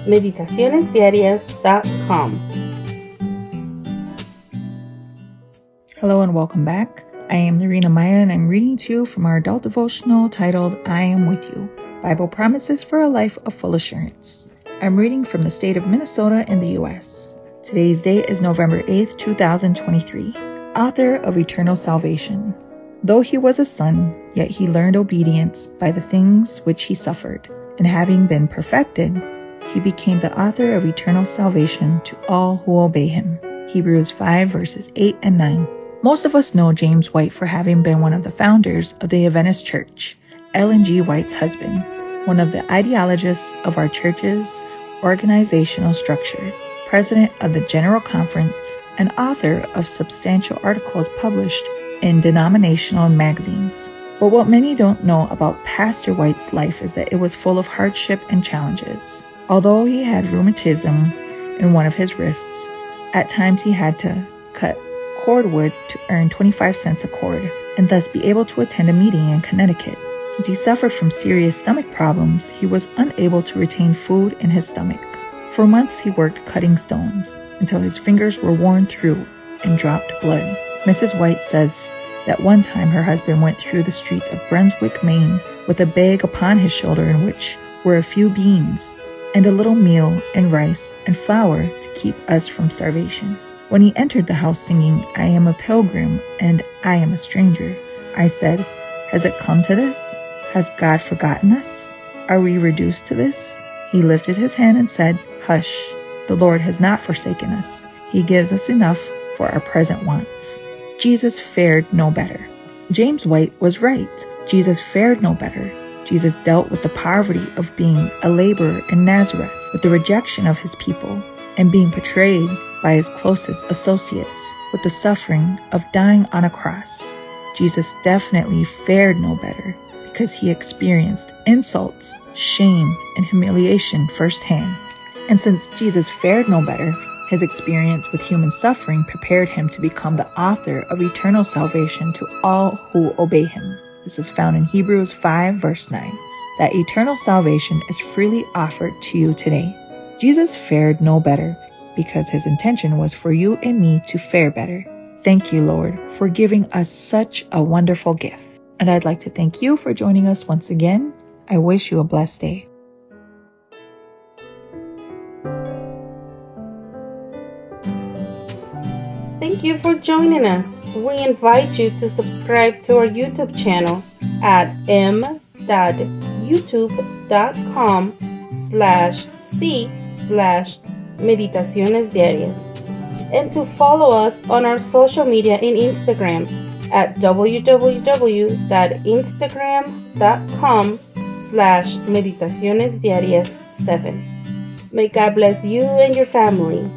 meditacionesdiarias.com. Hello and welcome back. I am Lorena Maya and I'm reading to you from our adult devotional titled, I Am With You, Bible Promises for a Life of Full Assurance. I'm reading from the state of Minnesota in the U.S. Today's date is November 8th, 2023. Author of Eternal Salvation. Though he was a son, yet he learned obedience by the things which he suffered, and having been perfected, he became the author of eternal salvation to all who obey him. Hebrews 5 verses 8 and 9. Most of us know James White for having been one of the founders of the Adventist Church, Ellen G. White's husband, one of the ideologists of our church's organizational structure, president of the General Conference, and author of substantial articles published in denominational magazines. But what many don't know about Pastor White's life is that it was full of hardship and challenges. Although he had rheumatism in one of his wrists, at times he had to cut cordwood to earn 25 cents a cord, and thus be able to attend a meeting in Connecticut. Since he suffered from serious stomach problems, he was unable to retain food in his stomach. For months he worked cutting stones, until his fingers were worn through and dropped blood. Mrs. White says that one time her husband went through the streets of Brunswick, Maine, with a bag upon his shoulder in which were a few beans, and a little meal and rice and flour to keep us from starvation. When he entered the house singing, I am a pilgrim and I am a stranger, I said, has it come to this? Has God forgotten us? Are we reduced to this? He lifted his hand and said, hush, the Lord has not forsaken us. He gives us enough for our present wants. Jesus fared no better. James White was right. Jesus fared no better. Jesus dealt with the poverty of being a laborer in Nazareth, with the rejection of his people, and being betrayed by his closest associates, with the suffering of dying on a cross. Jesus definitely fared no better because he experienced insults, shame, and humiliation firsthand. And since Jesus fared no better, his experience with human suffering prepared him to become the author of eternal salvation to all who obey him. This is found in Hebrews 5 verse 9. That eternal salvation is freely offered to you today. Jesus fared no better because his intention was for you and me to fare better. Thank you, Lord, for giving us such a wonderful gift. And I'd like to thank you for joining us once again. I wish you a blessed day. Thank you for joining us. We invite you to subscribe to our YouTube channel at m.youtube.com/c/Meditaciones Diarias, and to follow us on our social media in Instagram at www.instagram.com/meditacionesdiarias7. May God bless you and your family.